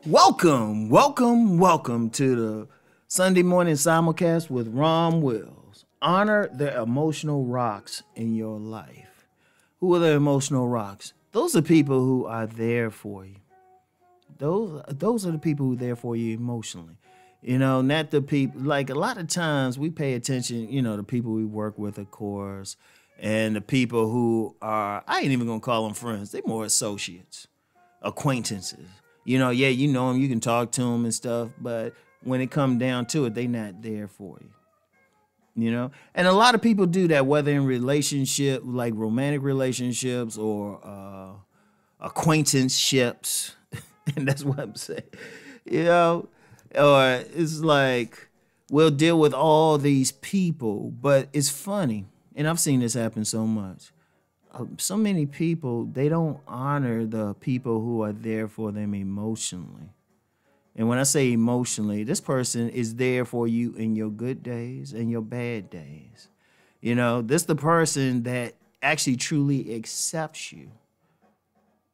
Welcome to the Sunday morning simulcast with Rom Wills. Honor the emotional rocks in your life. Who are the emotional rocks? Those are people who are there for you. Those are the people who are there for you emotionally. Not the people, like a lot of times we pay attention, the people we work with, of course, and the people who are, I ain't even gonna call them friends, they more associates, acquaintances. Yeah, you know them, you can talk to them and stuff, but when it comes down to it, they not there for you. And a lot of people do that, whether in relationship, like romantic relationships or acquaintanceships, and that's what I'm saying, or it's like we'll deal with all these people, but it's funny, and I've seen this happen so much. So many people, they don't honor the people who are there for them emotionally. And when I say emotionally, this person is there for you in your good days and your bad days. This the person that actually truly accepts you.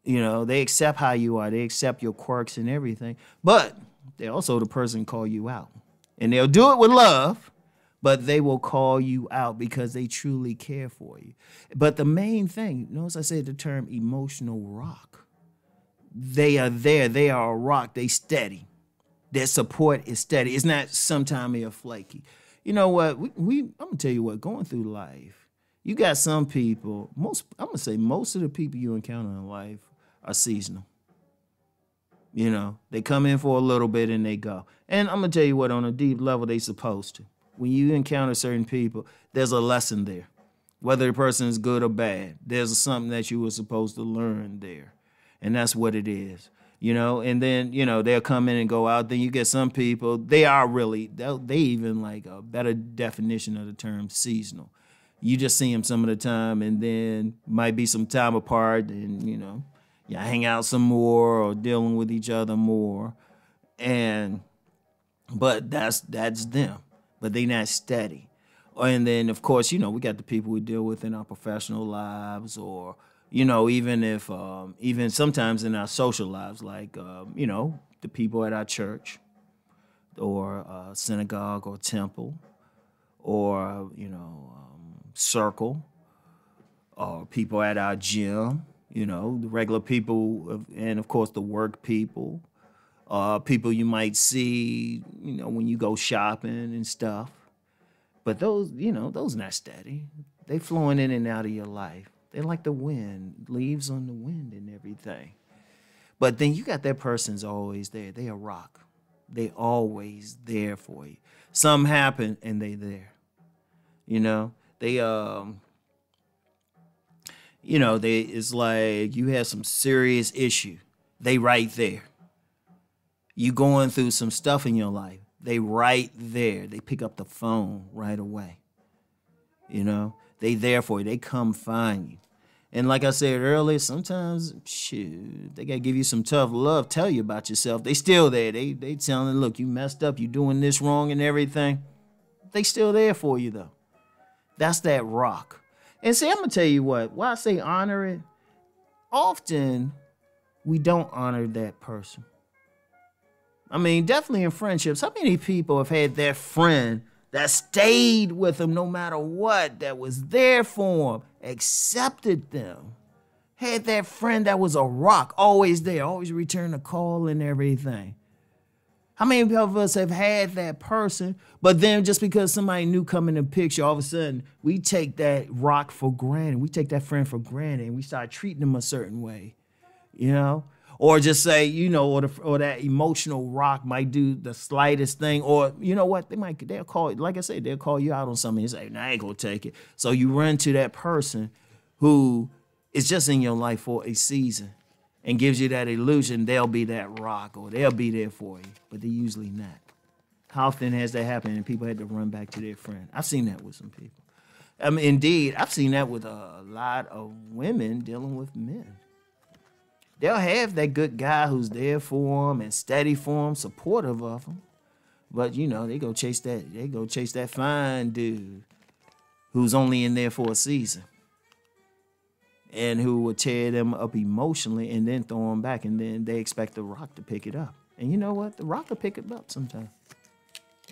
They accept how you are. They accept your quirks and everything. But they also the person call you out. And they'll do it with love, but they will call you out because they truly care for you. But the main thing, notice I said the term emotional rock. They are there. They are a rock. They steady. Their support is steady. It's not sometime they're flaky. You know what? I'm going to tell you what, going through life, you got some people, I'm going to say most of the people you encounter in life are seasonal. They come in for a little bit and they go. And I'm going to tell you what, on a deep level, they supposed to. When you encounter certain people, there's a lesson there. Whether the person is good or bad, there's something that you were supposed to learn there. And that's what it is. And then, they'll come in and go out. Then you get some people, they even like a better definition of the term seasonal. You just see them some of the time, and then might be some time apart, and, you hang out some more or dealing with each other more. But that's them. But they not steady. And then, of course, we got the people we deal with in our professional lives, or, even sometimes in our social lives, like, the people at our church or synagogue or temple or, circle, or people at our gym, the regular people, and, of course, the work people. People you might see, when you go shopping and stuff. But those not steady. They flowing in and out of your life. They're like the wind, leaves on the wind and everything. But then you got that person's always there. They a rock. They always there for you. Something happen and they there. It's like you have some serious issue. They right there. You going through some stuff in your life, they right there. They pick up the phone right away. They there for you. They come find you. And like I said earlier, sometimes, they got to give you some tough love, tell you about yourself. They still there. They telling, look, you messed up. You doing this wrong and everything. They still there for you, though. That's that rock. And see, I'm going to tell you what, why I say honor it, often we don't honor that person. I mean, definitely in friendships. How many people have had that friend that stayed with them no matter what, that was there for them, accepted them? Had that friend that was a rock, always there, always return a call and everything. How many of us have had that person, but then just because somebody new come in the picture, all of a sudden, we take that rock for granted. We take that friend for granted, and we start treating them a certain way, Or just say, or that emotional rock might do the slightest thing, or you know what, they'll call, like I said, they'll call you out on something and say, nah, I ain't gonna take it. So you run to that person who is just in your life for a season and gives you that illusion they'll be that rock or they'll be there for you, but they're usually not. How often has that happened and people had to run back to their friend? I've seen that with some people. I mean, indeed, I've seen that with a lot of women dealing with men. They'll have that good guy who's there for them and steady for them, supportive of them. But, they go chase that fine dude who's only in there for a season. and who will tear them up emotionally and then throw them back, and then they expect the rock to pick it up. And you know what? The rock will pick it up sometime.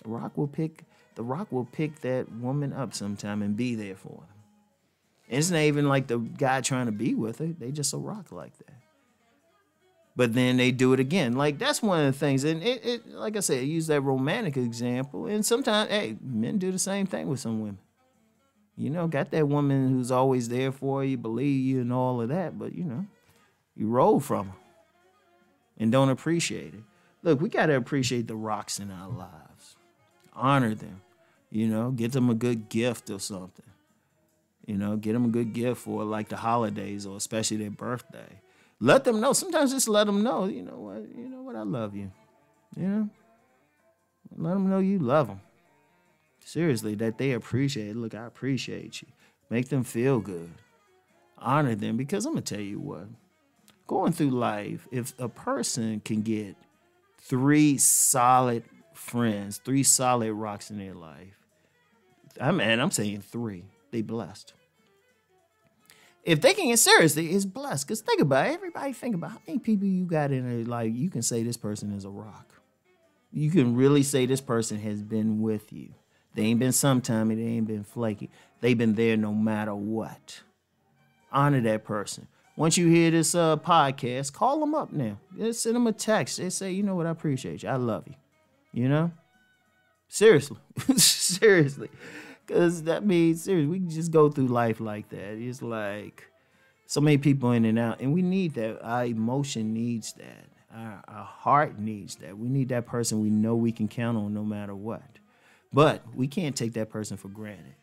The rock will pick that woman up sometime and be there for them. And it's not even like the guy trying to be with her. They just a rock like that. But then they do it again. Like, that's one of the things. And it like I said, use that romantic example. And sometimes, hey, men do the same thing with some women. You know, got that woman who's always there for you, believe you, and all of that. But, you know, you roll from her and don't appreciate it. Look, we got to appreciate the rocks in our lives. Honor them. You know, get them a good gift or something. You know, get them a good gift for like the holidays or especially their birthday. Let them know. Sometimes just let them know, you know what, I love you. You know? Let them know you love them. Seriously, that they appreciate it. Look, I appreciate you. Make them feel good. Honor them, because I'm going to tell you what. Going through life, if a person can get 3 solid friends, 3 solid rocks in their life, I'm saying 3, they blessed. If they can get seriously, it's blessed. Because think about it. Everybody think about how many people you got in their life. You can say this person is a rock. You can really say this person has been with you. They ain't been sometime, they ain't been flaky. They've been there no matter what. Honor that person. Once you hear this podcast, call them up now. Just send them a text. They say, you know what, I appreciate you. I love you. You know? Seriously. Seriously. Because that means, seriously, we can just go through life like that. It's like so many people in and out. And we need that. Our emotion needs that. Our heart needs that. We need that person we know we can count on no matter what. But we can't take that person for granted.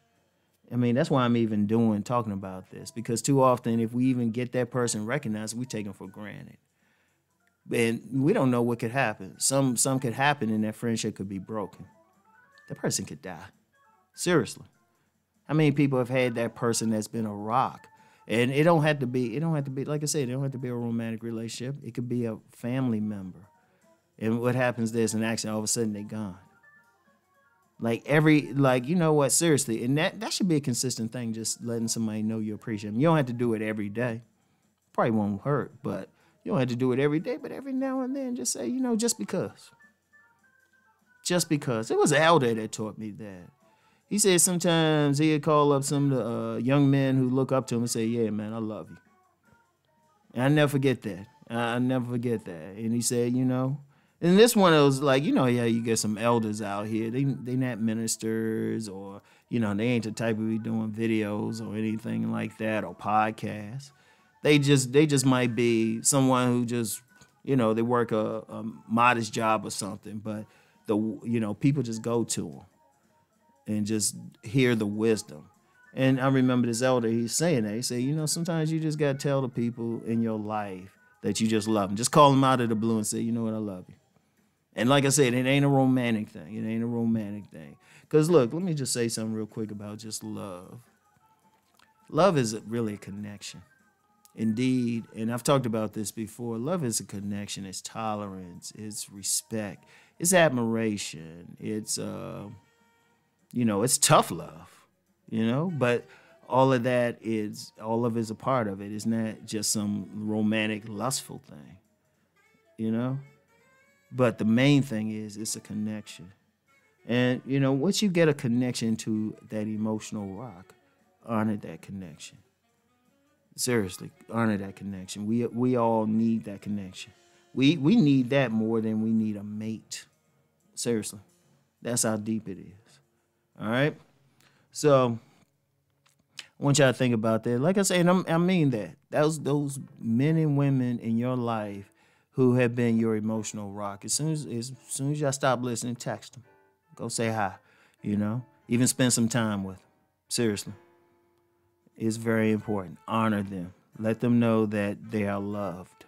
I mean, that's why I'm even talking about this. Because too often, if we even get that person recognized, we take them for granted. And we don't know what could happen. Some could happen and that friendship could be broken. That person could die. Seriously. How many people have had that person that's been a rock? And it don't have to be, like I said, it don't have to be a romantic relationship. It could be a family member. And what happens, there's an accident, all of a sudden they're gone. You know what, seriously. And that should be a consistent thing, just letting somebody know you appreciate them. You don't have to do it every day. Probably won't hurt, but you don't have to do it every day. But every now and then, just say, you know, just because. Just because. It was Elder that taught me that. He said sometimes he'd call up some of the young men who look up to him and say, yeah, man, I love you. And I never forget that. I never forget that. And he said, you know, and this one was like, you know, yeah, you get some elders out here. They not ministers or, you know, they ain't the type of be doing videos or anything like that or podcasts. They just might be someone who just, you know, they work a modest job or something, but people just go to them and just hear the wisdom. And I remember this elder, he's saying that. He said, you know, sometimes you just got to tell the people in your life that you just love them. Just call them out of the blue and say, you know what, I love you. And like I said, it ain't a romantic thing. It ain't a romantic thing. Because look, let me just say something real quick about just love. Love is really a connection. Indeed, and I've talked about this before, love is a connection. It's tolerance. It's respect. It's admiration. It's it's tough love, but all of it is a part of it. It's not just some romantic, lustful thing, But the main thing is it's a connection. And, once you get a connection to that emotional rock, honor that connection. Seriously, honor that connection. We all need that connection. We need that more than we need a mate. Seriously. That's how deep it is. All right? So I want y'all to think about that. Like I said, I mean that. Those men and women in your life who have been your emotional rock. As soon as y'all stop listening, text them. Go say hi, Even spend some time with them. Seriously. It's very important. Honor them. Let them know that they are loved.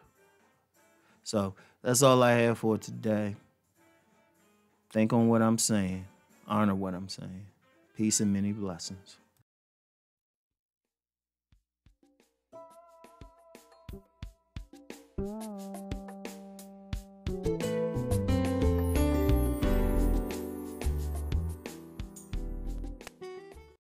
So that's all I have for today. Think on what I'm saying. Honor what I'm saying. Peace and many blessings.